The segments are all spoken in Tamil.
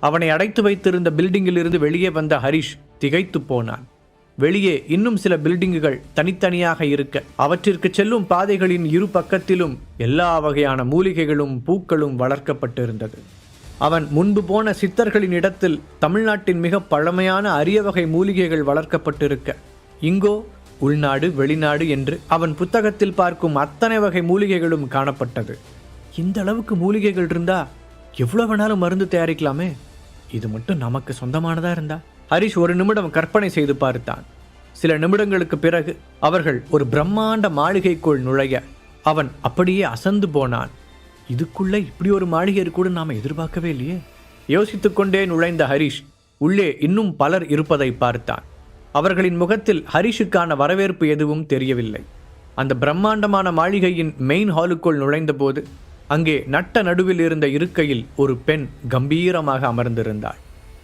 அவனை அடைத்து வைத்திருந்த பில்டிங்கில் இருந்து வெளியே வந்த ஹரிஷ் திகைத்து போனான். வெளியே இன்னும் சில பில்டிங்குகள் தனித்தனியாக இருக்க, அவற்றிற்கு செல்லும் பாதைகளின் இரு பக்கத்திலும் எல்லா வகையான மூலிகைகளும் பூக்களும் வளர்க்கப்பட்டிருந்தது. அவன் முன்பு போன சித்தர்களின் இடத்தில் தமிழ்நாட்டின் மிக பழமையான அரிய வகை மூலிகைகள் வளர்க்கப்பட்டிருக்க, இங்கோ உள்நாடு வெளிநாடு என்று அவன் புத்தகத்தில் பார்க்கும் அத்தனை வகை மூலிகைகளும் காணப்பட்டது. இந்த அளவுக்கு மூலிகைகள் இருந்தா எவ்வளவு வேணாலும் மருந்து தயாரிக்கலாமே, இது மட்டும் நமக்கு சொந்தமானதா இருந்தா. ஹரிஷ் ஒரு நிமிடம் கற்பனை செய்து பார்த்தான். சில நிமிடங்களுக்கு பிறகு அவர்கள் ஒரு பிரம்மாண்ட மாளிகைக்குள் நுழைய அவன் அப்படியே அசந்து போனான். இதுக்குள்ள இப்படி ஒரு மாளிகை கூட நாம எதிர்பார்க்கவே இல்லையே. யோசித்துக்கொண்டே நுழைந்த ஹரிஷ் உள்ளே இன்னும் பலர் இருப்பதை பார்த்தான். அவர்களின் முகத்தில் ஹரிஷுக்கான வரவேற்பு எதுவும் தெரியவில்லை. அந்த பிரம்மாண்டமான மாளிகையின் மெயின் ஹாலுக்குள் நுழைந்தபோது அங்கே நட்ட நடுவில் இருந்த இருக்கையில் ஒரு பெண் கம்பீரமாக அமர்ந்திருந்தாள்.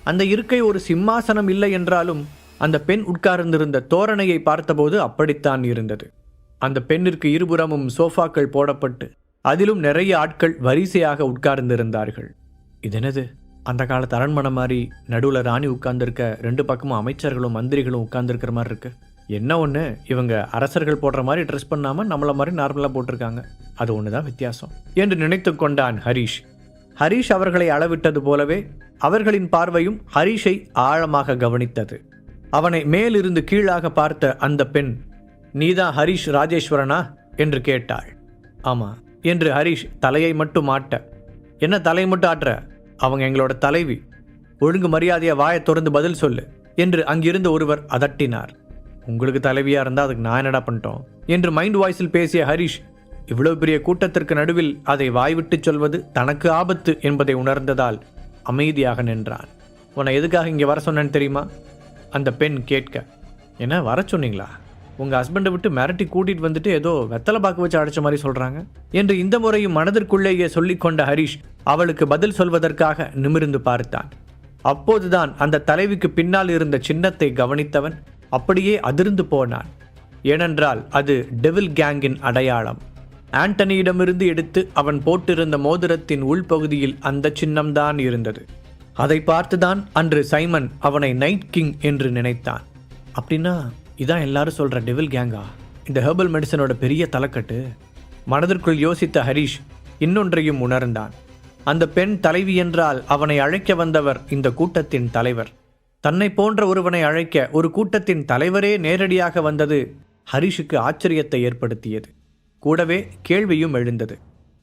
அந்த இருக்கை ஒரு சிம்மாசனம் இல்லை என்றாலும் அந்த பெண் உட்கார்ந்திருந்த தோரணையை பார்த்தபோது அப்படித்தான் இருந்தது. அந்த பெண்ணிற்கு இருபுறமும் சோஃபாக்கள் போடப்பட்டு அதிலும் நிறைய ஆட்கள் வரிசையாக உட்கார்ந்திருந்தார்கள். இதெனது அந்த காலத்து அரண்மனை மாதிரி நடுவில் ராணி உட்கார்ந்துருக்க, 2 பக்கமும் அமைச்சர்களும் மந்திரிகளும் உட்கார்ந்துருக்கிற மாதிரி இருக்கு. என்ன ஒன்று, இவங்க அரசர்கள் போடுற மாதிரி ட்ரெஸ் பண்ணாமல் நம்மள மாதிரி நார்மலாக போட்டிருக்காங்க, அது ஒன்று தான் வித்தியாசம் என்று நினைத்து கொண்டான் ஹரிஷ். ஹரிஷ் அவர்களை அளவிட்டது போலவே அவர்களின் பார்வையும் ஹரிஷை ஆழமாக கவனித்தது. அவனை மேலிருந்து கீழாக பார்த்த அந்த பெண், நீதான் ஹரிஷ் ராஜேஸ்வரனா என்று கேட்டாள். ஆமா என்று ஹரிஷ் தலையை மட்டும் ஆட்ட. என்ன தலையை மட்டும் ஆட்டுற? அவங்க எங்களோட தலைவி, ஒழுங்கு மரியாதையை வாயை திறந்து பதில் சொல்லு என்று அங்கிருந்த ஒருவர் அதட்டினார். உங்களுக்கு தலைவியா இருந்தால் அதுக்கு நான் என்னடா பண்ணிட்டோம் என்று மைண்ட் வாய்ஸில் பேசிய ஹரிஷ் இவ்வளவு பெரிய கூட்டத்திற்கு நடுவில் அதை வாய்விட்டு சொல்வது தனக்கு ஆபத்து என்பதை உணர்ந்ததால் அமைதியாக நின்றான். உன்னை எதுக்காக இங்கே வர சொன்னேன்னு தெரியுமா? அந்த பெண் கேட்க. என்ன வர சொன்னீங்களா? உங்கள் ஹஸ்பண்டை விட்டு மிரட்டி கூட்டிகிட்டு வந்துட்டு ஏதோ வெத்தலை பாக்கு வச்சு அடைச்ச மாதிரி சொல்கிறாங்க என்று இந்த முறையும் மனதிற்குள்ளேயே சொல்லிக்கொண்ட ஹரிஷ் அவளுக்கு பதில் சொல்வதற்காக நிமிர்ந்து பார்த்தான். அப்போதுதான் அந்த தலைவிக்கு பின்னால் இருந்த சின்னத்தை கவனித்தவன் அப்படியே அதிர்ந்து போனான். ஏனென்றால் அது டெவில் கேங்கின் அடையாளம். ஆண்டனியிடமிருந்து எடுத்து அவன் போட்டிருந்த மோதிரத்தின் உள்பகுதியில் அந்த சின்னம்தான் இருந்தது. அதை பார்த்துதான் அன்று சைமன் அவனை நைட் கிங் என்று நினைத்தான். அப்படின்னா இதான் எல்லாரும் சொல்ற டெவில் கேங்கா? இந்த ஹெர்பல் மெடிசனோட பெரிய தலைக்கட்டு. மனதிற்குள் யோசித்த ஹரிஷ் இன்னொன்றையும் உணர்ந்தான். அந்த பெண் தலைவி என்றால் அவனை அழைக்க வந்தவர் இந்த கூட்டத்தின் தலைவர். தன்னை போன்ற ஒருவனை அழைக்க ஒரு கூட்டத்தின் தலைவரே நேரடியாக வந்தது ஹரிஷுக்கு ஆச்சரியத்தை ஏற்படுத்தியது. கூடவே கேள்வியும் எழுந்தது.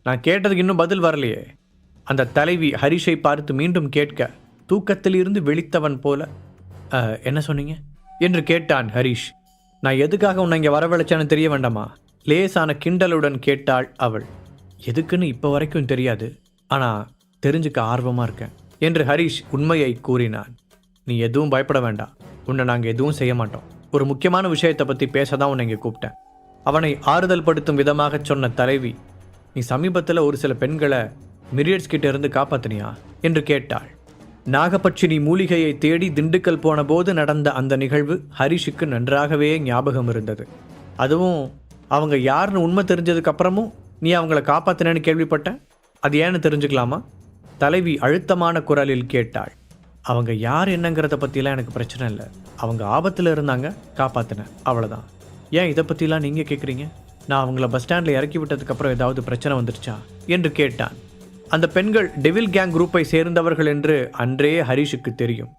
நான் கேட்டதுக்கு இன்னும் பதில் வரலையே. அந்த தலைவி ஹரிஷை பார்த்து மீண்டும் கேட்க, தூக்கத்தில் இருந்து விழித்தவன் போல என்ன சொன்னீங்க என்று கேட்டான் ஹரிஷ். நான் எதுக்காக உன்னை இங்கே வரவழைச்சேன்னு தெரிய வேண்டாமா? லேசான கிண்டலுடன் கேட்டாள் அவள். எதுக்குன்னு இப்போ வரைக்கும் தெரியாது, ஆனால் தெரிஞ்சுக்க ஆர்வமாக இருக்கேன் என்று ஹரிஷ் உண்மையை கூறினான். நீ எதுவும் பயப்பட வேண்டாம், உன்னை நாங்கள் எதுவும் செய்ய மாட்டோம். ஒரு முக்கியமான விஷயத்தை பற்றி பேச தான் உன்னை இங்கே கூப்பிட்டேன். அவனை ஆறுதல் படுத்தும் விதமாக சொன்ன தலைவி, நீ சமீபத்தில் ஒரு சில பெண்களை மிரியட்ஸ் கிட்ட இருந்து காப்பாத்தினியா என்று கேட்டாள். நாகபட்சினி மூலிகையை தேடி திண்டுக்கல் போன போது நடந்த அந்த நிகழ்வு ஹரிஷுக்கு நன்றாகவே ஞாபகம் இருந்தது. அதுவும் அவங்க யாருன்னு உண்மை தெரிஞ்சதுக்கு அப்புறமும் நீ அவங்கள காப்பாத்தினேன்னு கேள்விப்பட்டேன். அது ஏன்னு தெரிஞ்சுக்கலாமா? தலைவி அழுத்தமான குரலில் கேட்டாள். அவங்க யார் என்னங்கிறத பற்றிலாம் எனக்கு பிரச்சனை இல்லை. அவங்க ஆபத்தில் இருந்தாங்க, காப்பாற்றினேன், அவ்வளோதான். ஏன் இதை பற்றிலாம் நீங்கள் கேட்குறீங்க? நான் அவங்கள பஸ் ஸ்டாண்டில் இறக்கி விட்டதுக்கப்புறம் ஏதாவது பிரச்சனை வந்துடுச்சா என்று கேட்டான். அந்த பெண்கள் டெவில் கேங் குரூப்பை சேர்ந்தவர்கள் என்று அன்றே ஹரிஷுக்கு தெரியும்.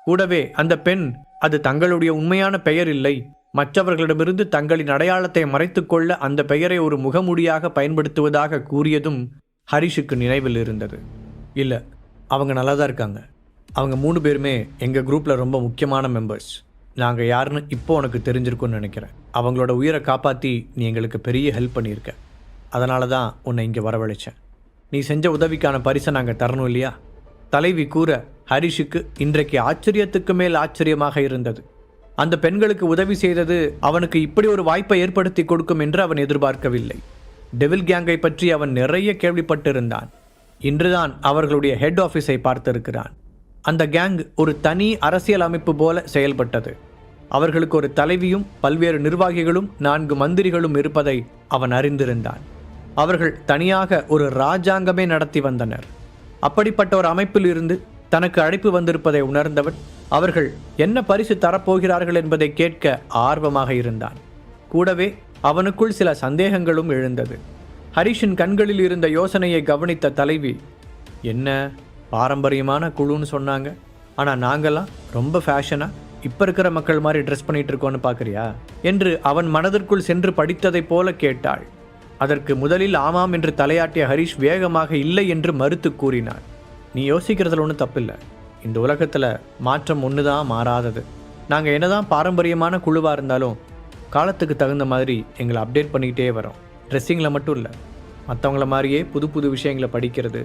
கூடவே அந்த பெண் அது தங்களுடைய உண்மையான பெயர் இல்லை, மற்றவர்களிடமிருந்து தங்களின் அடையாளத்தை மறைத்துக்கொள்ள அந்த பெயரை ஒரு முகமூடியாக பயன்படுத்துவதாக கூறியதும் ஹரிஷுக்கு நினைவில் இருந்தது. இல்லை, அவங்க நல்லா தான் இருக்காங்க. அவங்க 3 பேருமே எங்கள் குரூப்பில் ரொம்ப முக்கியமான மெம்பர்ஸ். நாங்கள் யாருன்னு இப்போ உனக்கு தெரிஞ்சிருக்குன்னு நினைக்கிறேன். அவங்களோட உயிரை காப்பாற்றி நீ எங்களுக்கு பெரிய ஹெல்ப் பண்ணியிருக்க. அதனால தான் உன்னை இங்கே வரவழைச்சேன். நீ செஞ்ச உதவிக்கான பரிசை நாங்கள் தரணும் இல்லையா? தலைவி கூற ஹரிஷுக்கு இன்றைக்கு ஆச்சரியத்துக்கு மேல் ஆச்சரியமாக இருந்தது. அந்த பெண்களுக்கு உதவி செய்தது அவனுக்கு இப்படி ஒரு வாய்ப்பை ஏற்படுத்தி கொடுக்கும் என்று அவன் எதிர்பார்க்கவில்லை. டெவில் கேங்கை பற்றி அவன் நிறைய கேள்விப்பட்டிருந்தான். இன்றுதான் அவர்களுடைய ஹெட் ஆஃபீஸை பார்த்திருக்கிறான். அந்த கேங் ஒரு தனி அரசியல் அமைப்பு போல செயல்பட்டது. அவர்களுக்கு ஒரு தலைவியும் பல்வேறு நிர்வாகிகளும் 4 மந்திரிகளும் இருப்பதை அவன் அறிந்திருந்தான். அவர்கள் தனியாக ஒரு இராஜாங்கமே நடத்தி வந்தனர். அப்படிப்பட்ட ஒரு அமைப்பில் இருந்து தனக்கு அழைப்பு வந்திருப்பதை உணர்ந்தவன் அவர்கள் என்ன பரிசு தரப்போகிறார்கள் என்பதை கேட்க ஆர்வமாக இருந்தான். கூடவே அவனுக்குள் சில சந்தேகங்களும் எழுந்தது. ஹரிஷின் கண்களில் இருந்த யோசனையை கவனித்த தலைவி, என்ன பாரம்பரியமான குழுன்னு சொன்னாங்க, ஆனால் நாங்கள்லாம் ரொம்ப ஃபேஷனாக இப்போ இருக்கிற மக்கள் மாதிரி ட்ரெஸ் பண்ணிட்டு இருக்கோன்னு பார்க்குறியா என்று அவன் மனதிற்குள் சென்று படித்ததைப் போல கேட்டாள். அதற்கு முதலில் ஆமாம் என்று தலையாட்டிய ஹரிஷ் வேகமாக இல்லை என்று மறுத்து கூறினான். நீ யோசிக்கிறதுல ஒன்றும் தப்பில்லை. இந்த உலகத்தில் மாற்றம் ஒன்று தான் மாறாதது. நாங்கள் என்னதான் பாரம்பரியமான குழுவாக இருந்தாலும் காலத்துக்கு தகுந்த மாதிரி எங்களை அப்டேட் பண்ணிக்கிட்டே வரோம். ட்ரெஸ்ஸிங்கில் மட்டும் இல்லை, மற்றவங்கள மாதிரியே புது புது விஷயங்களை படிக்கிறது,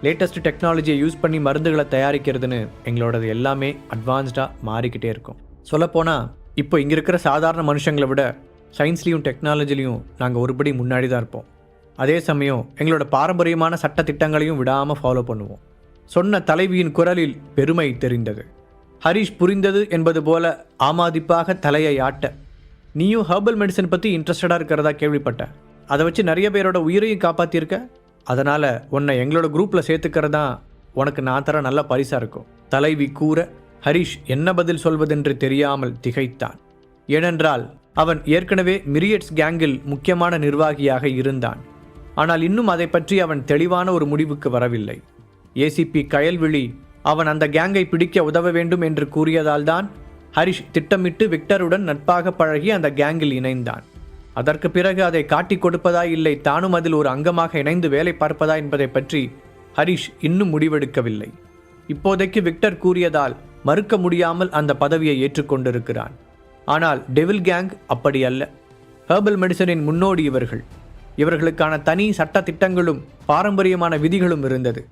லேட்டஸ்ட் டெக்னாலஜியை யூஸ் பண்ணி மருந்துகளை தயாரிக்கிறதுன்னு எங்களோடது எல்லாமே அட்வான்ஸ்டாக மாறிக்கிட்டே இருக்கும். சொல்லப்போனால் இப்போ இங்கே இருக்கிற சாதாரண மனுஷங்களை விட சயின்ஸ்லேயும் டெக்னாலஜிலையும் நாங்கள் ஒருபடி முன்னாடி தான் இருப்போம். அதே சமயம் எங்களோட பாரம்பரியமான சட்ட திட்டங்களையும் விடாமல் ஃபாலோ பண்ணுவோம். சொன்ன தலைவியின் குரலில் பெருமை தெரிந்தது. ஹரிஷ் புரிந்தது என்பது போல ஆமாதிப்பாக தலையை ஆட்ட, நீயும் ஹெர்பல் மெடிசன் பற்றி இன்ட்ரெஸ்டடாக இருக்கிறதா கேள்விப்பட்டேன். அதை வச்சு நிறைய பேரோட உயிரையும் காப்பாற்றியிருக்க. அதனால் உன்னை எங்களோட குரூப்பில் சேர்த்துக்கிறதா உனக்கு நான் தர நல்ல பரிசாக இருக்கும். தலைவி கூற ஹரிஷ் என்ன பதில் சொல்வதென்று தெரியாமல் திகைத்தான். ஏனென்றால் அவன் ஏற்கனவே மிரியட்ஸ் கேங்கில் முக்கியமான நிர்வாகியாக இருந்தான். ஆனால் இன்னும் அதை பற்றி அவன் தெளிவான ஒரு முடிவுக்கு வரவில்லை. ஏசிபி கயல்விழி அவன் அந்த கேங்கை பிடிக்க உதவ வேண்டும் என்று கூறியதால்தான் ஹரிஷ் திட்டமிட்டு விக்டருடன் நட்பாக பழகி அந்த கேங்கில் இணைந்தான். அதற்கு பிறகு அதை காட்டிக் கொடுப்பதா இல்லை தானும் அதில் ஒரு அங்கமாக இணைந்து வேலை பார்ப்பதா என்பதை பற்றி ஹரிஷ் இன்னும் முடிவெடுக்கவில்லை. இப்போதைக்கு விக்டர் கூறியதால் மறுக்க முடியாமல் அந்த பதவியை ஏற்றுக்கொண்டிருக்கிறான். ஆனால் டெவில் கேங் அப்படி அல்ல. ஹெர்பல் மெடிசனின் முன்னோடி இவர்களுக்கான தனி சட்ட திட்டங்களும் பாரம்பரியமான விதிகளும் இருந்தது.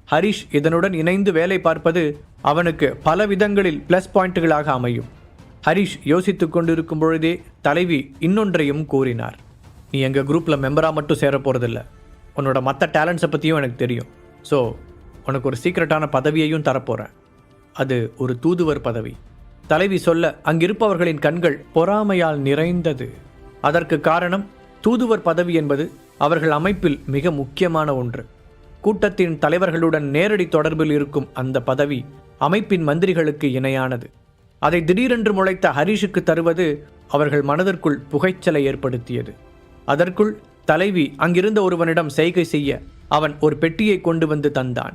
ஹரிஷ் இதனுடன் இணைந்து வேலை பார்ப்பது அவனுக்கு பல விதங்களில் ப்ளஸ் பாயிண்ட்டுகளாக அமையும். ஹரிஷ் யோசித்து கொண்டிருக்கும் பொழுதே தலைவி இன்னொன்றையும் கூறினார். நீ எங்கள் குரூப்பில் மெம்பராக மட்டும் சேர போகிறதில்ல, உன்னோட மற்ற டேலண்ட்ஸை பற்றியும் எனக்கு தெரியும். ஸோ உனக்கு ஒரு சீக்ரெட்டான பதவியையும் தரப்போகிறேன். அது ஒரு தூதுவர் பதவி. தலைவி சொல்ல அங்கிருப்பவர்களின் கண்கள் பொறாமையால் நிறைந்தது. அதற்கு காரணம், தூதுவர் பதவி என்பது அவர்கள் அமைப்பில் மிக முக்கியமான ஒன்று. கூட்டத்தின் தலைவர்களுடன் நேரடி தொடர்பில் இருக்கும் அந்த பதவி அமைப்பின் மந்திரிகளுக்கு இணையானது. அதை திடீரென்று முளைத்த ஹரிஷுக்கு தருவது அவர்கள் மனதிற்குள் புகைச்சலை ஏற்படுத்தியது. அதற்குள் தலைவி அங்கிருந்த ஒருவனிடம் செய்கை செய்ய அவன் ஒரு பெட்டியை கொண்டு வந்து தந்தான்.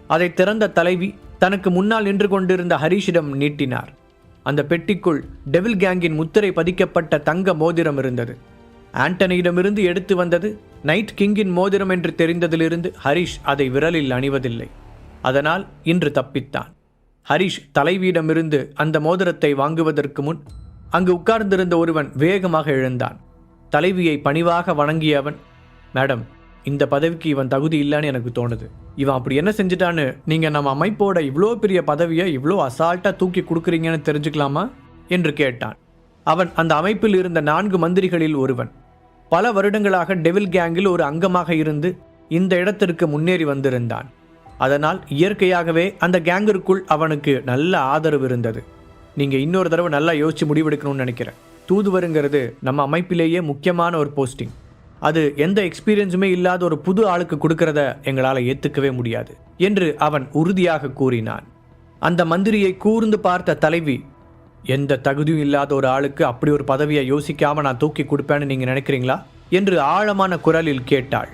அதை திறந்த தலைவி தனக்கு முன்னால் நின்று கொண்டிருந்த ஹரிஷிடம் நீட்டினார். அந்த பெட்டிக்குள் டெவில் கேங்கின் முத்திரை பதிக்கப்பட்ட தங்க மோதிரம் இருந்தது. ஆண்டனியிடமிருந்து எடுத்து வந்தது நைட் கிங்கின் மோதிரம் என்று தெரிந்ததிலிருந்து ஹரிஷ் அதை விரலில் அணிவதில்லை. அதனால் இன்று தப்பித்தான். ஹரிஷ் தலைவியிடமிருந்து அந்த மோதிரத்தை வாங்குவதற்கு முன் அங்கு உட்கார்ந்திருந்த ஒருவன் வேகமாக எழுந்தான். தலைவியை பணிவாக வணங்கிய அவன், மேடம், இந்த பதவிக்கு இவன் தகுதி இல்லைன்னு எனக்கு தோணுது. இவன் அப்படி என்ன செஞ்சிட்டான்னு நீங்கள் நம்ம அமைப்போட இவ்வளோ பெரிய பதவியை இவ்வளோ அசால்ட்டாக தூக்கி கொடுக்குறீங்கன்னு தெரிஞ்சுக்கலாமா என்று கேட்டான். அவன் அந்த அமைப்பில் இருந்த 4 மந்திரிகளில் ஒருவன். பல வருடங்களாக டெவில் கேங்கில் ஒரு அங்கமாக இருந்து இந்த இடத்திற்கு முன்னேறி வந்திருந்தான். அதனால் இயற்கையாகவே அந்த கேங்கிற்குள் அவனுக்கு நல்ல ஆதரவு இருந்தது. நீங்கள் இன்னொரு தடவை நல்லா யோசிச்சு முடிவெடுக்கணும்னு நினைக்கிறேன். தூதுவருங்கிறது நம்ம அமைப்பிலேயே முக்கியமான ஒரு போஸ்டிங். அது எந்த எக்ஸ்பீரியன்ஸுமே இல்லாத ஒரு புது ஆளுக்கு கொடுக்கறத எங்களால் ஏற்றுக்கவே முடியாது என்று அவன் உறுதியாக கூறினான். அந்த மந்திரியை கூர்ந்து பார்த்த தலைவி, எந்த தகுதியும் இல்லாத ஒரு ஆளுக்கு அப்படி ஒரு பதவியை யோசிக்காமல் நான் தூக்கி கொடுப்பேன்னு நீங்கள் நினைக்கிறீங்களா என்று ஆழமான குரலில் கேட்டாள்.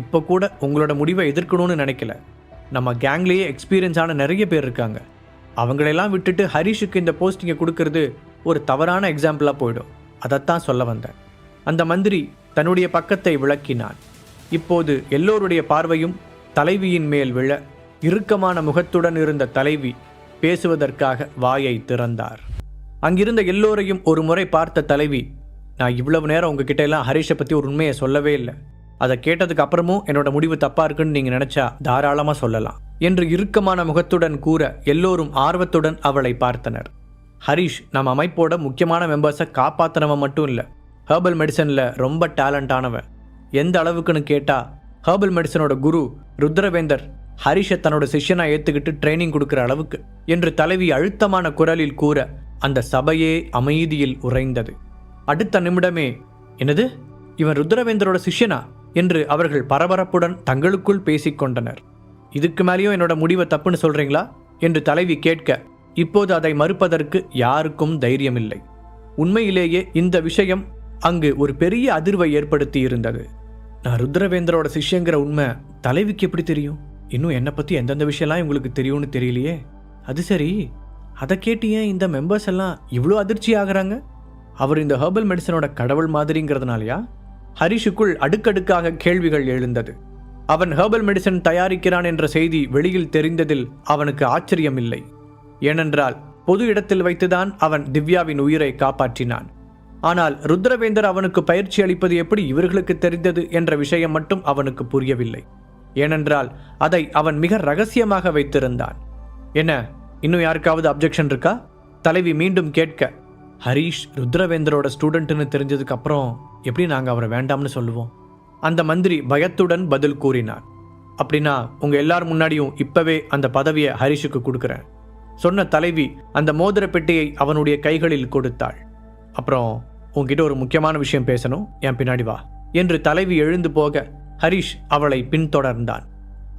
இப்போ கூட உங்களோட முடிவை எதிர்க்கணும்னு நினைக்கல. நம்ம கேங்லேயே எக்ஸ்பீரியன்ஸான நிறைய பேர் இருக்காங்க. அவங்களெல்லாம் விட்டுட்டு ஹரிஷுக்கு இந்த போஸ்டிங்கை கொடுக்கறது ஒரு தவறான எக்ஸாம்பிளாக போயிடும். அதைத்தான் சொல்ல வந்தேன். அந்த மந்திரி தன்னுடைய பக்கத்தை விளக்கினான். இப்போது எல்லோருடைய பார்வையும் தலைவியின் மேல் விழ இறுக்கமான முகத்துடன் இருந்த தலைவி பேசுவதற்காக வாயை திறந்தார். அங்கிருந்த எல்லோரையும் ஒரு முறை பார்த்த தலைவி, நான் இவ்வளவு நேரம் உங்ககிட்ட எல்லாம் ஹரிஷை பற்றி ஒரு உண்மையை சொல்லவே இல்லை. அதை கேட்டதுக்கு அப்புறமும் என்னோட முடிவு தப்பா இருக்குன்னு நீங்கள் நினச்சா தாராளமாக சொல்லலாம் என்று இறுக்கமான முகத்துடன் கூற எல்லோரும் ஆர்வத்துடன் அவளை பார்த்தனர். ஹரிஷ் நம்ம அமைப்போட முக்கியமான மெம்பர்ஸை காப்பாற்றினவன் மட்டும் இல்லை, ஹெர்பல் மெடிசனில் ரொம்ப டேலண்டானவன். எந்த அளவுக்குன்னு கேட்டால் ஹெர்பல் மெடிசனோட குரு ருத்ரவேந்தர் ஹரிஷை தன்னோட சிஷ்யனாக ஏற்றுக்கிட்டு ட்ரைனிங் கொடுக்குற அளவுக்கு என்று தலைவி அழுத்தமான குரலில் கூற அந்த சபையே அமைதியில் உறைந்தது. அடுத்த நிமிடமே, என்னது, இவன் ருத்ரவேந்தரோட சிஷ்யனா என்று அவர்கள் பரபரப்புடன் தங்களுக்குள் பேசிக்கொண்டனர். இதுக்கு மேலேயும் என்னோட முடிவை தப்புன்னு சொல்றீங்களா என்று தலைவி கேட்க இப்போது அதை மறுப்பதற்கு யாருக்கும் தைரியமில்லை. உண்மையிலேயே இந்த விஷயம் அங்கு ஒரு பெரிய அதிர்வை ஏற்படுத்தி இருந்தது. நான் ருத்ரவேந்தரோட சிஷ்யங்கிற உண்மை தலைவிக்கு எப்படி தெரியும்? இன்னும் என்னை பற்றி எந்தெந்த விஷயம்லாம் உங்களுக்கு தெரியும்னு தெரியலையே. அது சரி, அதை கேட்டு ஏன் இந்த மெம்பர்ஸ் எல்லாம் இவ்வளோ அதிர்ச்சி ஆகுறாங்க? அவர் இந்த ஹெர்பல் மெடிசனோட கடவுள் மாதிரிங்கிறதுனாலயா? ஹரிஷுக்குள் அடுக்கடுக்காக கேள்விகள் எழுந்தது. அவன் ஹெர்பல் மெடிசன் தயாரிக்கிறான் என்ற செய்தி வெளியில் தெரிந்ததில் அவனுக்கு ஆச்சரியம் இல்லை. ஏனென்றால் பொது இடத்தில் வைத்துதான் அவன் திவ்யாவின் உயிரை காப்பாற்றினான். ஆனால் ருத்ரவேந்தர் அவனுக்கு பயிற்சி அளிப்பது எப்படி இவர்களுக்கு தெரிந்தது என்ற விஷயம் மட்டும் அவனுக்கு புரியவில்லை. ஏனென்றால் அதை அவன் மிக ரகசியமாக வைத்திருந்தான். என்ன, இன்னும் யாருக்காவது அப்ஜெக்ஷன் இருக்கா? தலைவி மீண்டும் கேட்க, ஹரீஷ் ருத்ரவேந்தரோட ஸ்டூடெண்ட்னு தெரிஞ்சதுக்கு அப்புறம் எப்படி நாங்கள் அவரை வேண்டாம்னு சொல்லுவோம்? அந்த மந்திரி பயத்துடன் பதில் கூறினார். அப்படின்னா உங்க எல்லார் முன்னாடியும் இப்பவே அந்த பதவியை ஹரிஷுக்கு கொடுக்குறேன் சொன்ன தலைவி அந்த மோதிர பெட்டியை அவனுடைய கைகளில் கொடுத்தாள். அப்புறம் உன்கிட்ட ஒரு முக்கியமான விஷயம் பேசணும், என் பின்னாடி வா என்று தலைவி எழுந்து போக ஹரிஷ் அவளை பின்தொடர்ந்தான்.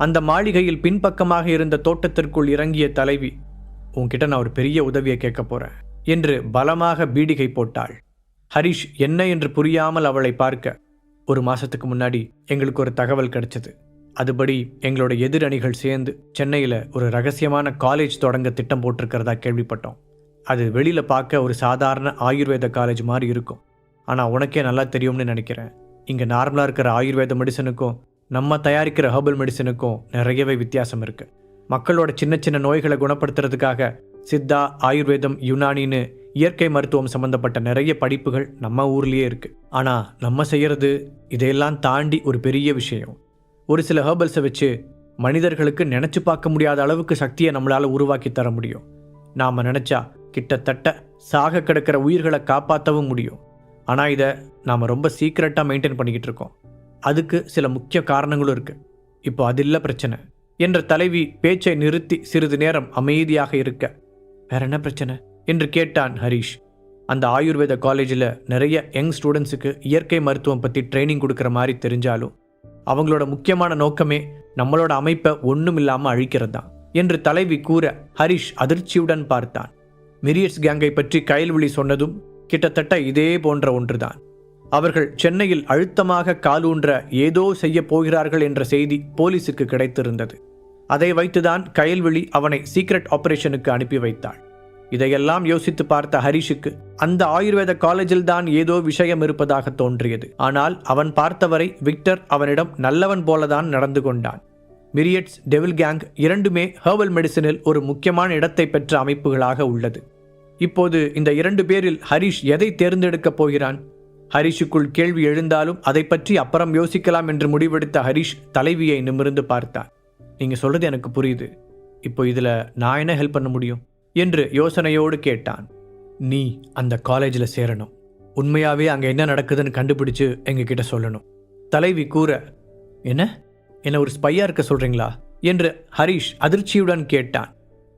அந்த மாளிகையில் பின்பக்கமாக இருந்த தோட்டத்திற்குள் இறங்கிய தலைவி, உன்கிட்ட நான் ஒரு பெரிய உதவியை கேட்க போறேன் என்று பலமாக பீடிகை போட்டாள். ஹரிஷ் என்ன என்று புரியாமல் அவளை பார்க்க, ஒரு மாசத்துக்கு முன்னாடி எங்களுக்கு ஒரு தகவல் கிடைச்சது. அதுபடி எங்களோட எதிரணிகள் சேர்ந்து சென்னையில் ஒரு ரகசியமான காலேஜ் தொடங்க திட்டம் போட்டிருக்கிறதா கேள்விப்பட்டோம். அது வெளியில் பார்க்க ஒரு சாதாரண ஆயுர்வேத காலேஜ் மாதிரி இருக்கும். ஆனால் உனக்கே நல்லா தெரியும்னு நினைக்கிறேன். இங்கே நார்மலாக இருக்கிற ஆயுர்வேத மெடிசனுக்கும் நம்ம தயாரிக்கிற ஹெர்பல் மெடிசனுக்கும் நிறையவே வித்தியாசம் இருக்குது. மக்களோட சின்ன சின்ன நோய்களை குணப்படுத்துறதுக்காக சித்தா, ஆயுர்வேதம், யுனானின்னு இயற்கை மருத்துவம் சம்மந்தப்பட்ட நிறைய படிப்புகள் நம்ம ஊர்லேயே இருக்குது. ஆனால் நம்ம செய்கிறது இதையெல்லாம் தாண்டி ஒரு பெரிய விஷயம். ஒரு சில ஹெர்பல்ஸை வச்சு மனிதர்களுக்கு நினச்சி பார்க்க முடியாத அளவுக்கு சக்தியை நம்மளால் உருவாக்கி தர முடியும். நாம் நினச்சா கிட்டத்தட்ட சாக கிடக்கிற உயிர்களை காப்பாற்றவும் முடியும். ஆனால் இதை நாம் ரொம்ப சீக்ரெட்டாக மெயின்டைன் பண்ணிக்கிட்டு இருக்கோம். அதுக்கு சில முக்கிய காரணங்களும் இருக்குது. இப்போ அது இல்லை பிரச்சனை என்ற தலைவி பேச்சை நிறுத்தி சிறிது நேரம் அமைதியாக இருக்க, வேற என்ன பிரச்சனை என்று கேட்டான் ஹரீஷ். அந்த ஆயுர்வேத காலேஜில் நிறைய யங் ஸ்டூடெண்ட்ஸுக்கு இயற்கை மருத்துவம் பற்றி ட்ரைனிங் கொடுக்குற மாதிரி தெரிஞ்சாலும் அவங்களோட முக்கியமான நோக்கமே நம்மளோட அமைப்பை ஒன்றும் இல்லாமல் அழிக்கிறது தான் என்று தலைவி கூற ஹரிஷ் அதிர்ச்சியுடன் பார்த்தான். மிரியட்ஸ் கேங்கை பற்றி கயல்விழி சொன்னதும் கிட்டத்தட்ட இதே போன்ற ஒன்றுதான். அவர்கள் சென்னையில் அழுத்தமாக காலூன்ற ஏதோ செய்ய போகிறார்கள் என்ற செய்தி போலீஸுக்கு கிடைத்திருந்தது. அதை வைத்துதான் கயல்விழி அவனை சீக்ரெட் ஆபரேஷனுக்கு அனுப்பி வைத்தாள். இதையெல்லாம் யோசித்து பார்த்த ஹரிஷுக்கு அந்த ஆயுர்வேத காலேஜில் தான் ஏதோ விஷயம் இருப்பதாக தோன்றியது. ஆனால் அவன் பார்த்தவரை விக்டர் அவனிடம் நல்லவன் போலதான் நடந்து கொண்டான். மிரியட்ஸ், டெவில் கேங் இரண்டுமே ஹெர்பல் மெடிசனில் ஒரு முக்கியமான இடத்தை பெற்ற அமைப்புகளாக உள்ளது. இப்போது இந்த 2 பேரில் ஹரிஷ் எதை தேர்ந்தெடுக்கப் போகிறான்? ஹரிஷுக்குள் கேள்வி எழுந்தாலும் அதை பற்றி அப்புறம் யோசிக்கலாம் என்று முடிவெடுத்த ஹரிஷ் தலைவியை நிமிர்ந்து பார்த்தான். நீங்க சொல்றது எனக்கு புரியுது. இப்போ இதுல நான் என்ன ஹெல்ப் பண்ண முடியும் என்று யோசனையோடு கேட்டான். நீ அந்த காலேஜில் சேரணும். உண்மையாவே அங்கே என்ன நடக்குதுன்னு கண்டுபிடிச்சு எங்ககிட்ட சொல்லணும் தலைவி கூற, என்ன ஒரு ஸ்பையா இருக்க சொல்றீங்களா என்று ஹரிஷ் அதிர்ச்சியுடன் கேட்டான்.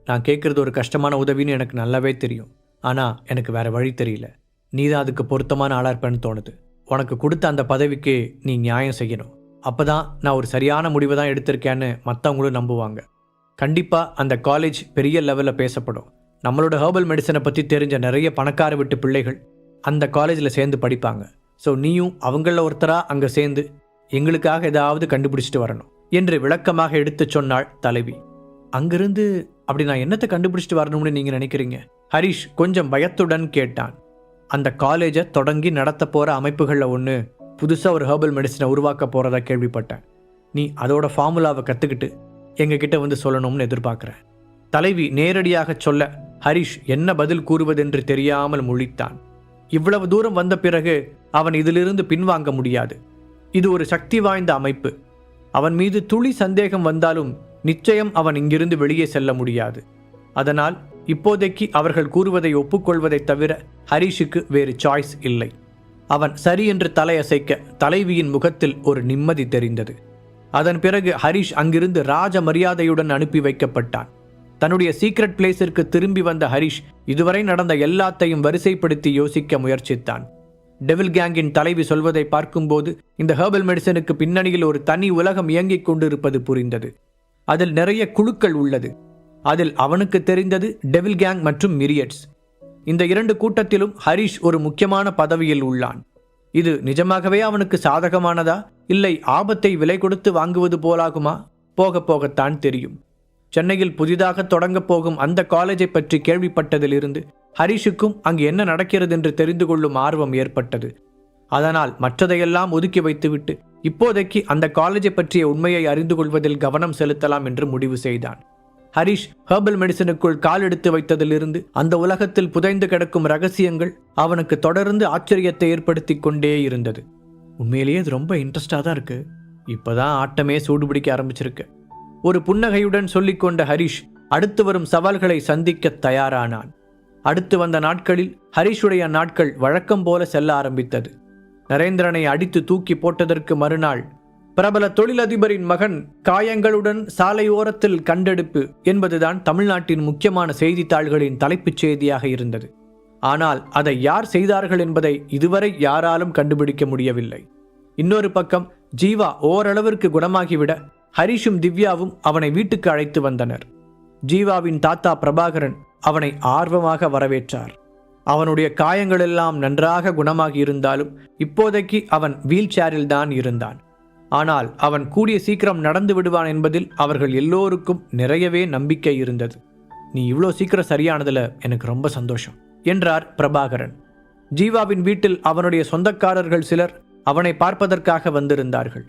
நான் கேட்கறது ஒரு கஷ்டமான உதவின்னு எனக்கு நல்லாவே தெரியும். ஆனால் எனக்கு வேற வழி தெரியல. நீ தான் அதுக்கு பொருத்தமான ஆளா இருப்பேன்னு தோணுது. உனக்கு கொடுத்த அந்த பதவிக்கு நீ நியாயம் செய்யணும். அப்போதான் நான் ஒரு சரியான முடிவை தான் எடுத்திருக்கேன்னு மற்றவங்களும் நம்புவாங்க. கண்டிப்பாக அந்த காலேஜ் பெரிய லெவலில் பேசப்படும். நம்மளோட ஹெர்பல் மெடிசனை பற்றி தெரிஞ்ச நிறைய பணக்கார விட்டு பிள்ளைகள் அந்த காலேஜில் சேர்ந்து படிப்பாங்க. ஸோ நீயும் அவங்கள ஒருத்தராக அங்கே சேர்ந்து எங்களுக்காக ஏதாவது கண்டுபிடிச்சிட்டு வரணும் என்று விளக்கமாக எடுத்து சொன்னாள் தலைவி. அங்கிருந்து அப்படி நான் என்னத்தை கண்டுபிடிச்சிட்டு வரணும்னு நீங்கள் நினைக்கிறீங்க? ஹரிஷ் கொஞ்சம் பயத்துடன் கேட்டான். அந்த காலேஜை தொடங்கி நடத்த போகிற அமைப்புகளில் ஒன்று புதுசாக ஒரு ஹெர்பல் மெடிசனை உருவாக்க போகிறதா கேள்விப்பட்டேன். நீ அதோட ஃபார்முலாவை கற்றுக்கிட்டு எங்ககிட்ட வந்து சொல்லணும்னு எதிர்பார்க்குறேன். தலைவி நேரடியாக சொல்ல ஹரிஷ் என்ன பதில் கூறுவதென்று தெரியாமல் முழித்தான். இவ்வளவு தூரம் வந்த பிறகு அவன் இதிலிருந்து பின்வாங்க முடியாது. இது ஒரு சக்தி வாய்ந்த அமைப்பு. அவன் மீது துளி சந்தேகம் வந்தாலும் நிச்சயம் அவன் இங்கிருந்து வெளியே செல்ல முடியாது. அதனால் இப்போதைக்கு அவர்கள் கூறுவதை ஒப்புக்கொள்வதை தவிர ஹரிஷுக்கு வேறு சாய்ஸ் இல்லை. அவன் சரி என்று தலையசைக்க தலைவியின் முகத்தில் ஒரு நிம்மதி தெரிந்தது. அதன் பிறகு ஹரிஷ் அங்கிருந்து ராஜ மரியாதையுடன் அனுப்பி வைக்கப்பட்டான். தன்னுடைய சீக்ரெட் பிளேஸிற்கு திரும்பி வந்த ஹரிஷ் இதுவரை நடந்த எல்லாத்தையும் வரிசைப்படுத்தி யோசிக்க முயற்சித்தான். டெவில் கேங்கின் தலைவி சொல்வதை பார்க்கும்போது இந்த ஹெர்பல் மெடிசனுக்கு பின்னணியில் ஒரு தனி உலகம் இயங்கிக் கொண்டிருப்பது புரிந்தது. அதில் நிறைய குழுக்கள் உள்ளது. அதில் அவனுக்கு தெரிந்தது டெவில் கேங் மற்றும் மிரியட்ஸ். இந்த 2 கூட்டத்திலும் ஹரிஷ் ஒரு முக்கியமான பதவியில் உள்ளான். இது நிஜமாகவே அவனுக்கு சாதகமானதா, இல்லை ஆபத்தை விலை கொடுத்து வாங்குவது போலாகுமா? போக போகத்தான் தெரியும். சென்னையில் புதிதாக தொடங்கப் போகும் அந்த காலேஜை பற்றி கேள்விப்பட்டதிலிருந்து ஹரிஷுக்கும் அங்கு என்ன நடக்கிறது என்று தெரிந்து கொள்ளும் ஆர்வம் ஏற்பட்டது. அதனால் மற்றதையெல்லாம் ஒதுக்கி வைத்துவிட்டு இப்போதைக்கு அந்த காலேஜை பற்றிய உண்மையை அறிந்து கொள்வதில் கவனம் செலுத்தலாம் என்று முடிவு செய்தான். ஹரிஷ் ஹெர்பல் மெடிசனுக்குள் கால் எடுத்து வைத்ததிலிருந்து அந்த உலகத்தில் புதைந்து கிடக்கும் ரகசியங்கள் அவனுக்கு தொடர்ந்து ஆச்சரியத்தை ஏற்படுத்தி கொண்டே இருந்தது. உண்மையிலேயே இது ரொம்ப இன்ட்ரெஸ்டாக தான் இருக்கு. இப்போதான் ஆட்டமே சூடுபிடிக்க ஆரம்பிச்சிருக்கு. ஒரு புன்னகையுடன் சொல்லிக்கொண்ட ஹரிஷ் அடுத்து வரும் சவால்களை சந்திக்க தயாரானான். அடுத்து வந்த நாட்களில் ஹரிஷுடைய நாட்கள் வழக்கம் போல செல்ல ஆரம்பித்தது. நரேந்திரனை அடித்து தூக்கி போட்டதற்கு மறுநாள் பிரபல தொழிலதிபரின் மகன் காயங்களுடன் சாலை ஓரத்தில் கண்டெடுப்பு என்பதுதான் தமிழ்நாட்டின் முக்கியமான செய்தித்தாள்களின் தலைப்புச் செய்தியாக இருந்தது. ஆனால் அதை யார் செய்தார்கள் என்பதை இதுவரை யாராலும் கண்டுபிடிக்க முடியவில்லை. இன்னொரு பக்கம் ஜீவா ஓரளவிற்கு குணமாகிவிட ஹரிஷும் திவ்யாவும் அவனை வீட்டுக்கு அழைத்து வந்தனர். ஜீவாவின் தாத்தா பிரபாகரன் அவனை ஆர்வமாக வரவேற்றார். அவனுடைய காயங்களெல்லாம் நன்றாக குணமாகி இருந்தாலும் இப்போதைக்கு அவன் வீல் சேரில் தான் இருந்தான். ஆனால் அவன் கூடிய சீக்கிரம் நடந்து விடுவான் என்பதில் அவர்கள் எல்லோருக்கும் நிறையவே நம்பிக்கை இருந்தது. நீ இவ்வளோ சீக்கிரம் சரியானதில் எனக்கு ரொம்ப சந்தோஷம் என்றார் பிரபாகரன். ஜீவாவின் வீட்டில் அவனுடைய சொந்தக்காரர்கள் சிலர் அவனை பார்ப்பதற்காக வந்திருந்தார்கள்.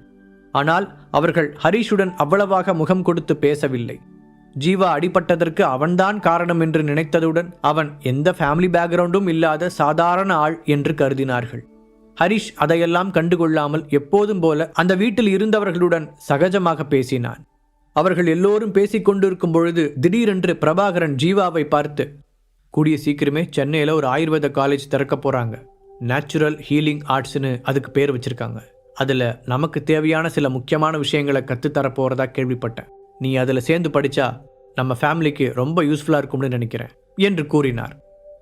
ஆனால் அவர்கள் ஹரிஷுடன் அவ்வளவாக முகம் கொடுத்து பேசவில்லை. ஜீவா அடிபட்டதற்கு அவன்தான் காரணம் என்று நினைத்ததுடன் அவன் எந்த ஃபேமிலி பேக்ரவுண்டும் இல்லாத சாதாரண ஆள் என்று கருதினார்கள். ஹரிஷ் அதையெல்லாம் கண்டுகொள்ளாமல் எப்போதும் போல அந்த வீட்டில் இருந்தவர்களுடன் சகஜமாக பேசினான். அவர்கள் எல்லோரும் பேசிக்கொண்டிருக்கும் பொழுது திடீரென்று பிரபாகரன் ஜீவாவை பார்த்து, கூடிய சீக்கிரமே சென்னையில் ஒரு ஆயுர்வேத காலேஜ் திறக்க போகிறாங்க. நேச்சுரல் ஹீலிங் ஆர்ட்ஸ்னு அதுக்கு பேர் வச்சுருக்காங்க. அதில் நமக்கு தேவையான சில முக்கியமான விஷயங்களை கற்றுத்தரப்போகிறதா கேள்விப்பட்டேன். நீ அதில் சேர்ந்து படித்தா நம்ம ஃபேமிலிக்கு ரொம்ப யூஸ்ஃபுல்லாக இருக்கும்னு நினைக்கிறேன் என்று கூறினார்.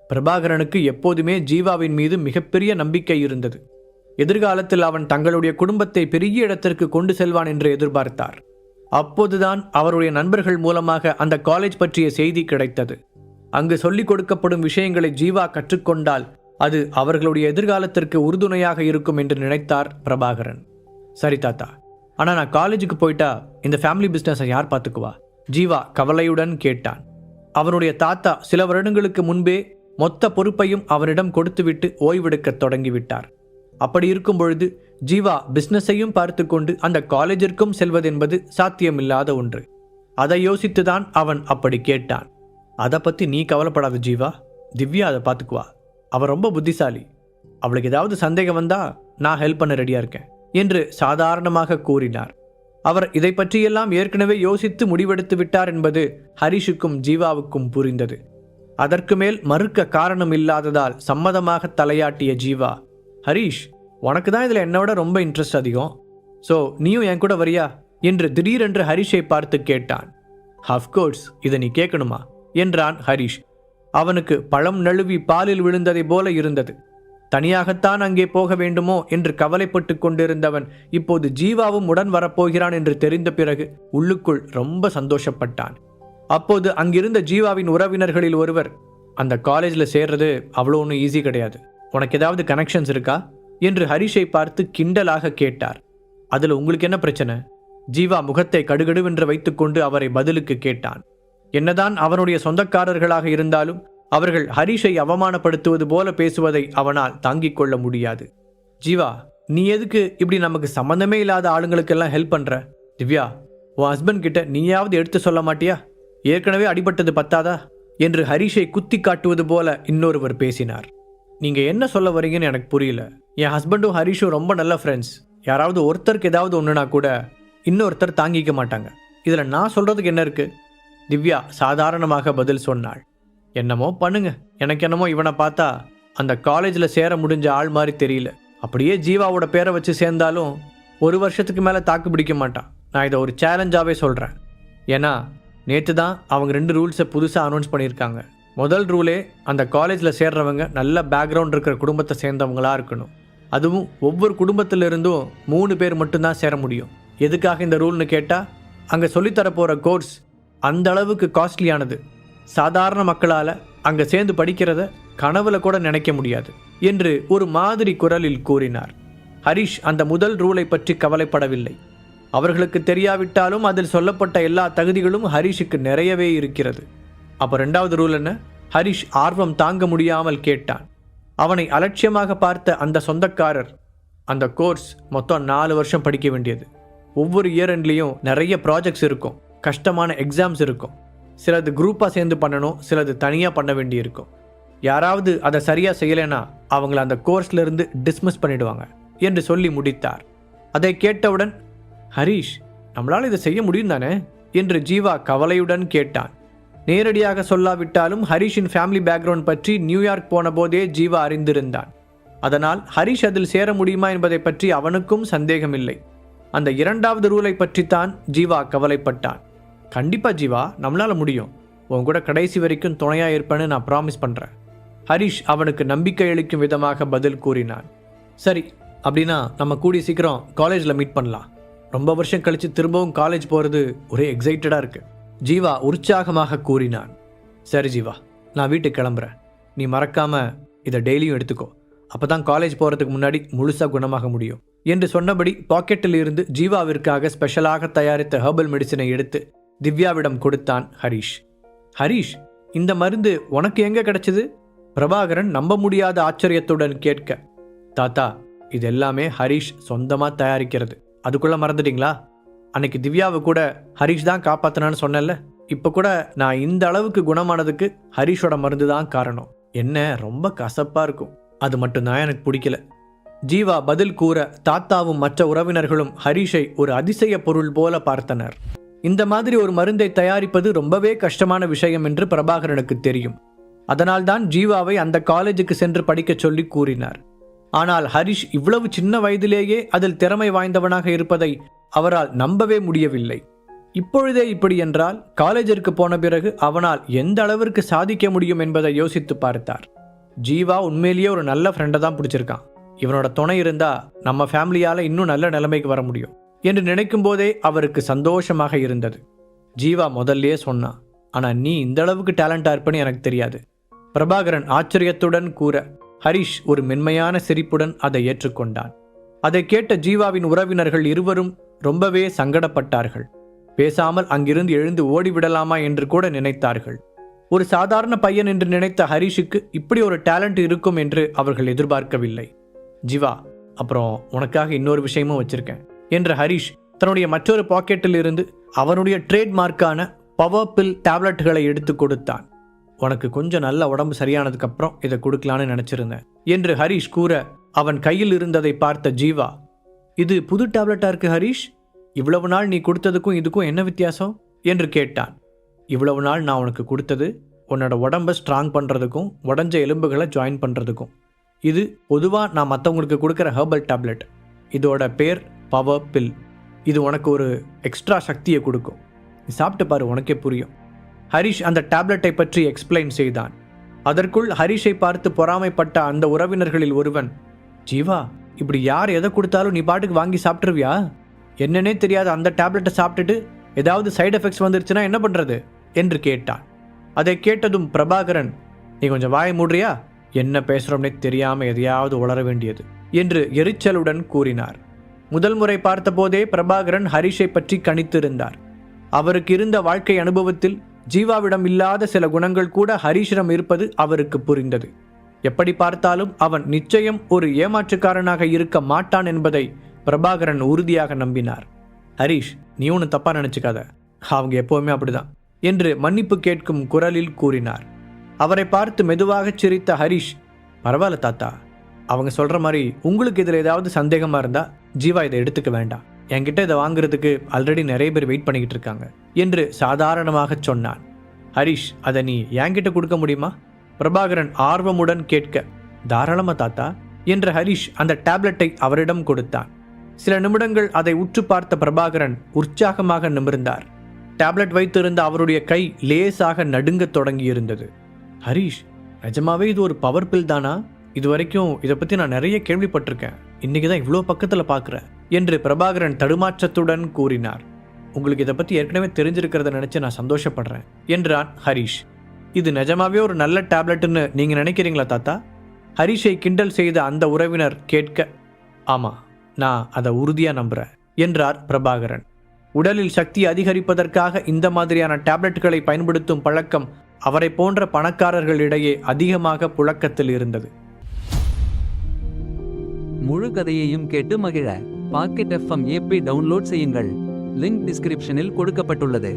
பிரபாகரனுக்கு எப்போதுமே ஜீவாவின் மீது மிகப்பெரிய நம்பிக்கை இருந்தது. எதிர்காலத்தில் அவன் தங்களுடைய குடும்பத்தை பெரிய இடத்திற்கு கொண்டு செல்வான் என்று எதிர்பார்த்தார். அப்போதுதான் அவருடைய நண்பர்கள் மூலமாக அந்த காலேஜ் பற்றிய செய்தி கிடைத்தது. அங்கு சொல்லிக் கொடுக்கப்படும் விஷயங்களை ஜீவா கற்றுக்கொண்டால் அது அவர்களுடைய எதிர்காலத்திற்கு உறுதுணையாக இருக்கும் என்று நினைத்தார் பிரபாகரன். சரி தாத்தா, ஆனால் நான் காலேஜுக்கு போயிட்டா இந்த ஃபேமிலி பிஸ்னஸை யார் பார்த்துக்குவா? ஜீவா கவலையுடன் கேட்டான். அவனுடைய தாத்தா சில வருடங்களுக்கு முன்பே மொத்த பொறுப்பையும் அவனிடம் கொடுத்துவிட்டு ஓய்வெடுக்க தொடங்கிவிட்டார். அப்படி இருக்கும் பொழுது ஜீவா பிஸ்னஸையும் பார்த்து கொண்டு அந்த காலேஜிற்கும் செல்வதென்பது சாத்தியமில்லாத ஒன்று. அதை யோசித்துதான் அவன் அப்படி கேட்டான். அதை பற்றி நீ கவலைப்படாத ஜீவா, திவ்யா அதை பார்த்துக்குவா. அவள் ரொம்ப புத்திசாலி. அவளுக்கு ஏதாவது சந்தேகம் வந்தா நான் ஹெல்ப் பண்ண ரெடியாக இருக்கேன் என்று சாதாரணமாக கூறினார். அவர் இதை பற்றியெல்லாம் ஏற்கனவே யோசித்து முடிவெடுத்து விட்டார் என்பது ஹரிஷுக்கும் ஜீவாவுக்கும் புரிந்தது. அதற்கு மேல் மறுக்க காரணம் இல்லாததால் சம்மதமாக தலையாட்டிய ஜீவா, ஹரிஷ், உனக்கு தான் இதில் என்னோட ரொம்ப இன்ட்ரெஸ்ட் அதிகம். ஸோ நீயும் என் கூட வரியா என்று திடீரென்று ஹரிஷை பார்த்து கேட்டான். அஃப்கோர்ஸ், இதை நீ கேட்கணுமா என்றான் ஹரிஷ். அவனுக்கு பழம் நழுவி பாலில் விழுந்ததை போல இருந்தது. தனியாகத்தான் அங்கே போக வேண்டுமோ என்று கவலைப்பட்டு கொண்டிருந்தவன் இப்போது ஜீவாவும் உடன் வரப்போகிறான் என்று தெரிந்த பிறகு உள்ளுக்குள் ரொம்ப சந்தோஷப்பட்டான். அப்போது அங்கிருந்த ஜீவாவின் உறவினர்களில் ஒருவர், அந்த காலேஜில் சேர்றது அவ்வளோ ஒன்றும் ஈஸி கிடையாது, உனக்கு ஏதாவது கனெக்ஷன்ஸ் இருக்கா என்று ஹரிஷை பார்த்து கிண்டலாக கேட்டார். அதில் உங்களுக்கு என்ன பிரச்சனை? ஜீவா முகத்தை கடுகடுவென்று வைத்துக்கொண்டு அவரை பதிலுக்கு கேட்டான். என்னதான் அவனுடைய சொந்தக்காரர்களாக இருந்தாலும் அவர்கள் ஹரிஷை அவமானப்படுத்துவது போல பேசுவதை அவனால் தாங்கிக் கொள்ள முடியாது. ஜீவா, நீ எதுக்கு இப்படி நமக்கு சம்பந்தமே இல்லாத ஆளுங்களுக்கெல்லாம் ஹெல்ப் பண்ற? திவ்யா, உன் ஹஸ்பண்ட் கிட்ட நீயாவது எடுத்து சொல்ல மாட்டியா? ஏற்கனவே அடிபட்டது பத்தாதா என்று ஹரிஷை குத்தி காட்டுவது போல இன்னொருவர் பேசினார். நீங்க என்ன சொல்ல வரீங்கன்னு எனக்கு புரியல. என் ஹஸ்பண்டும் ஹரிஷும் ரொம்ப நல்ல ஃப்ரெண்ட்ஸ். யாராவது ஒருத்தருக்கு ஏதாவது ஒன்றுனா கூட இன்னொருத்தர் தாங்கிக்க மாட்டாங்க. இதில் நான் சொல்றதுக்கு என்ன இருக்கு? திவ்யா சாதாரணமாக பதில் சொன்னாள். என்னமோ பண்ணுங்க, எனக்கு என்னமோ இவனை பார்த்தா அந்த காலேஜில் சேர முடிஞ்ச ஆள் மாதிரி தெரியல. அப்படியே ஜீவாவோட பேரை வச்சு சேர்ந்தாலும் 1 வருஷத்துக்கு மேலே தாக்கு பிடிக்க மாட்டான். நான் இதை ஒரு சேலஞ்சாகவே சொல்கிறேன். ஏன்னா நேற்று தான் அவங்க 2 ரூல்ஸை புதுசாக அனௌன்ஸ் பண்ணியிருக்காங்க. முதல் ரூலே, அந்த காலேஜில் சேர்றவங்க நல்ல பேக்ரவுண்ட் இருக்கிற குடும்பத்தை சேர்ந்தவங்களாக இருக்கணும். அதுவும் ஒவ்வொரு குடும்பத்திலிருந்தும் 3 பேர் மட்டும்தான் சேர முடியும். எதுக்காக இந்த ரூல்னு கேட்டால், அங்கே சொல்லித்தரப்போகிற கோர்ஸ் அந்த அளவுக்கு காஸ்ட்லியானது. சாதாரண மக்களால் அங்கே சேர்ந்து படிக்கிறத கனவுல கூட நினைக்க முடியாது என்று ஒரு மாதிரி குரலில் கூறினார். ஹரிஷ் அந்த முதல் ரூலை பற்றி கவலைப்படவில்லை. அவர்களுக்கு தெரியாவிட்டாலும் அதில் சொல்லப்பட்ட எல்லா தகுதிகளும் ஹரிஷுக்கு நிறையவே இருக்கிறது. அப்போ 2வது ரூல் என்ன? ஹரிஷ் ஆர்வம் தாங்க முடியாமல் கேட்டான். அவனை அலட்சியமாக பார்த்த அந்த சொந்தக்காரர், அந்த கோர்ஸ் மொத்தம் 4 வருஷம் படிக்க வேண்டியது. ஒவ்வொரு இயர் எண்ட்லேயும் நிறைய ப்ராஜெக்ட்ஸ் இருக்கும், கஷ்டமான எக்ஸாம்ஸ் இருக்கும். சிலது குரூப்பாக சேர்ந்து பண்ணணும், சிலது தனியாக பண்ண வேண்டி இருக்கும். யாராவது அதை சரியாக செய்யலைன்னா அவங்கள அந்த கோர்ஸ்லேருந்து டிஸ்மிஸ் பண்ணிடுவாங்க என்று சொல்லி முடித்தார். அதை கேட்டவுடன், ஹரிஷ், நம்மளால் இதை செய்ய முடியும் தானே என்று ஜீவா கவலையுடன் கேட்டான். நேரடியாக சொல்லாவிட்டாலும் ஹரிஷின் ஃபேமிலி பேக்ரவுண்ட் பற்றி நியூயார்க் போன போதே ஜீவா அறிந்திருந்தான். அதனால் ஹரிஷ் அதில் சேர முடியுமா என்பதை பற்றி அவனுக்கும் சந்தேகமில்லை. அந்த 2வது ரூலை பற்றித்தான் ஜீவா கவலைப்பட்டான். கண்டிப்பாக ஜீவா, நம்மளால் முடியும். உன் கூட கடைசி வரைக்கும் துணையாக இருப்பேன்னு நான் ப்ராமிஸ் பண்ணுறேன். ஹரிஷ் அவனுக்கு நம்பிக்கை அளிக்கும் விதமாக பதில் கூறினான். சரி, அப்படின்னா நம்ம கூடிய சீக்கிரம் காலேஜில் மீட் பண்ணலாம். ரொம்ப வருஷம் கழித்து திரும்பவும் காலேஜ் போகிறது ஒரே எக்ஸைட்டடாக இருக்குது, ஜீவா உற்சாகமாக கூறினான். சரி ஜீவா, நான் வீட்டுக்கு கிளம்புறேன். நீ மறக்காமல் இதை டெய்லியும் எடுத்துக்கோ. அப்போ தான் காலேஜ் போகிறதுக்கு முன்னாடி முழுசாக குணமாக முடியும் என்று சொன்னபடி பாக்கெட்டில் இருந்து ஜீவாவிற்காக ஸ்பெஷலாக தயாரித்த ஹெர்பல் மெடிசினை எடுத்து திவ்யாவிடம் கொடுத்தான் ஹரிஷ். ஹரிஷ், இந்த மருந்து உனக்கு எங்கே கிடைச்சது? பிரபாகரன் நம்ப முடியாத ஆச்சரியத்துடன் கேட்க, தாத்தா, இது எல்லாமே ஹரிஷ் சொந்தமாக தயாரிக்கிறது. அதுக்குள்ளே மறந்துட்டீங்களா? அன்னைக்கு திவ்யாவை கூட ஹரிஷ் தான் காப்பாற்றினான்னு சொன்னேன்ல. இப்போ கூட நான் இந்த அளவுக்கு குணமானதுக்கு ஹரிஷோட மருந்து தான் காரணம். என்ன ரொம்ப கசப்பாக இருக்கும், அது மட்டும்தான் எனக்கு பிடிக்கல. ஜீவா பதில் கூற தாத்தாவும் மற்ற உறவினர்களும் ஹரிஷை ஒரு அதிசய பொருள் போல பார்த்தனர். இந்த மாதிரி ஒரு மருந்தை தயாரிப்பது ரொம்பவே கஷ்டமான விஷயம் என்று பிரபாகரனுக்கு தெரியும். அதனால்தான் ஜீவாவை அந்த காலேஜுக்கு சென்று படிக்க சொல்லி கூறினார். ஆனால் ஹரிஷ் இவ்வளவு சின்ன வயதிலேயே அதில் திறமை வாய்ந்தவனாக இருப்பதை அவரால் நம்பவே முடியவில்லை. இப்பொழுதே இப்படி என்றால் காலேஜிற்கு போன பிறகு அவனால் எந்த அளவிற்கு சாதிக்க முடியும் என்பதை யோசித்து பார்த்தார். ஜீவா உண்மையிலேயே ஒரு நல்ல ஃப்ரெண்டை தான் பிடிச்சிருக்கான். இவனோட துணை இருந்தா நம்ம ஃபேமிலியால் இன்னும் நல்ல நிலைமைக்கு வர முடியும் என்று நினைக்கும் போதே அவருக்கு சந்தோஷமாக இருந்தது. ஜீவா முதல்லயே சொன்னான், ஆனால் நீ இந்த அளவுக்கு டேலண்டாக இருப்பேன்னு எனக்கு தெரியாது. பிரபாகரன் ஆச்சரியத்துடன் கூற ஹரிஷ் ஒரு மென்மையான சிரிப்புடன் அதை ஏற்றுக்கொண்டான். அதை கேட்ட ஜீவாவின் உறவினர்கள் இருவரும் ரொம்பவே சங்கடப்பட்டார்கள். பேசாமல் அங்கிருந்து எழுந்து ஓடிவிடலாமா என்று கூட நினைத்தார்கள். ஒரு சாதாரண பையன் என்று நினைத்த ஹரிஷுக்கு இப்படி ஒரு டேலண்ட் இருக்கும் என்று அவர்கள் எதிர்பார்க்கவில்லை. ஜீவா, அப்புறம் உனக்காக இன்னொரு விஷயமும் வச்சிருக்கேன் என்று ஹரிஷ் தன்னுடைய மற்றொரு பாக்கெட்டில் இருந்து அவனுடைய ட்ரேட்மார்க்கான பவர் பில் டேப்லெட்டுகளை எடுத்து கொடுத்தான். உனக்கு கொஞ்சம் நல்ல உடம்பு சரியானதுக்கு அப்புறம் இதை கொடுக்கலான்னு நினைச்சிருந்தேன் என்று ஹரிஷ் கூற அவன் கையில் இருந்ததை பார்த்த ஜீவா, இது புது டேப்லெட்டா இருக்கு ஹரிஷ், இவ்வளவு நாள் நீ கொடுத்ததுக்கும் இதுக்கும் என்ன வித்தியாசம் என்று கேட்டான். இவ்வளவு நாள் நான் உனக்கு கொடுத்தது உன்னோட உடம்பை ஸ்ட்ராங் பண்ணுறதுக்கும் உடஞ்ச எலும்புகளை ஜாயின் பண்ணுறதுக்கும். இது பொதுவாக நான் மற்றவங்களுக்கு கொடுக்குற ஹெர்பல் டேப்லெட். இதோட பேர் பவர் பில். இது உனக்கு ஒரு எக்ஸ்ட்ரா சக்தியை கொடுக்கும். நீ சாப்பிட்டு பாரு, உனக்கே புரியும். ஹரிஷ் அந்த டேப்லெட்டை பற்றி எக்ஸ்பிளைன் செய்தான். அதற்குள் ஹரிஷை பார்த்து பொறாமைப்பட்ட அந்த உறவினர்களில் ஒருவன், ஜீவா, இப்படி யார் எதை கொடுத்தாலும் நீ பாட்டுக்கு வாங்கி சாப்பிட்ருவியா? என்னன்னே தெரியாத அந்த டேப்லெட்டை சாப்பிட்டுட்டு ஏதாவது சைடு எஃபெக்ட்ஸ் வந்துருச்சுன்னா என்ன பண்ணுறது என்று கேட்டான். அதை கேட்டதும் பிரபாகரன், நீ கொஞ்சம் வாயை மூடுறியா, என்ன பேசுகிறோம்னே தெரியாமல் எதையாவது உளர வேண்டியது என்று எரிச்சலுடன் கூறினார். முதல் முறை பார்த்தபோதே பிரபாகரன் ஹரிஷை பற்றி கணித்திருந்தார். அவருக்கு இருந்த வாழ்க்கை அனுபவத்தில் ஜீவாவிடம் இல்லாத சில குணங்கள் கூட ஹரிஷிடம் இருப்பது அவருக்கு புரிந்தது. எப்படி பார்த்தாலும் அவன் நிச்சயம் ஒரு ஏமாற்றுக்காரனாக இருக்க மாட்டான் என்பதை பிரபாகரன் உறுதியாக நம்பினார். ஹரிஷ், நீ ஒன்று தப்பாக நினச்சிக்காத, அவங்க எப்போவுமே அப்படிதான் என்று மன்னிப்பு கேட்கும் குரலில் கூறினார். அவரை பார்த்து மெதுவாக சிரித்த ஹரிஷ், பரவாயில்ல தாத்தா, அவங்க சொல்கிற மாதிரி உங்களுக்கு இதில் ஏதாவது சந்தேகமாக இருந்தால் ஜீவா இதை எடுத்துக்க வேண்டாம். என்கிட்ட இதை வாங்குறதுக்கு ஆல்ரெடி நிறைய பேர் வெயிட் பண்ணிக்கிட்டு இருக்காங்க என்று சாதாரணமாக சொன்னான். ஹரிஷ், அதை நீ என்கிட்ட கொடுக்க முடியுமா? பிரபாகரன் ஆர்வமுடன் கேட்க, தாராளமா தாத்தா என்ற ஹரிஷ் அந்த டேப்லெட்டை அவரிடம் கொடுத்தான். சில நிமிடங்கள் அதை உற்று பார்த்த பிரபாகரன் உற்சாகமாக நிமிர்ந்தார். டேப்லெட் வைத்திருந்த அவருடைய கை லேசாக நடுங்கத் தொடங்கியிருந்தது. ஹரிஷ், நிஜமாவே இது ஒரு பவர் பில் தானா? இது வரைக்கும் இதை பற்றி நான் நிறைய கேள்விப்பட்டிருக்கேன், இன்னைக்கு தான் இவ்வளோ பக்கத்தில் பார்க்குறேன் என்று பிரபாகரன் தடுமாற்றத்துடன் கூறினார். உங்களுக்கு இதை பற்றி ஏற்கனவே தெரிஞ்சிருக்கிறத நினச்சி நான் சந்தோஷப்படுறேன் என்றான் ஹரிஷ். இது நிஜமாவே ஒரு நல்ல டேப்லெட்டுன்னு நீங்கள் நினைக்கிறீங்களா தாத்தா? ஹரிஷை கிண்டல் செய்த அந்த உறவினர் கேட்க, ஆமாம், நான் அதை உறுதியாக நம்புகிறேன் என்றார் பிரபாகரன். உடலில் சக்தி அதிகரிப்பதற்காக இந்த மாதிரியான டேப்லெட்டுகளை பயன்படுத்தும் பழக்கம் அவரை போன்ற பணக்காரர்களிடையே அதிகமாக புழக்கத்தில் இருந்தது. முழு கதையையும் கேட்டு மகிழ பாக்கெட் FM ஆப்பை டவுன்லோட் செய்யுங்கள். லிங்க் டிஸ்கிரிப்ஷனில் கொடுக்கப்பட்டுள்ளது.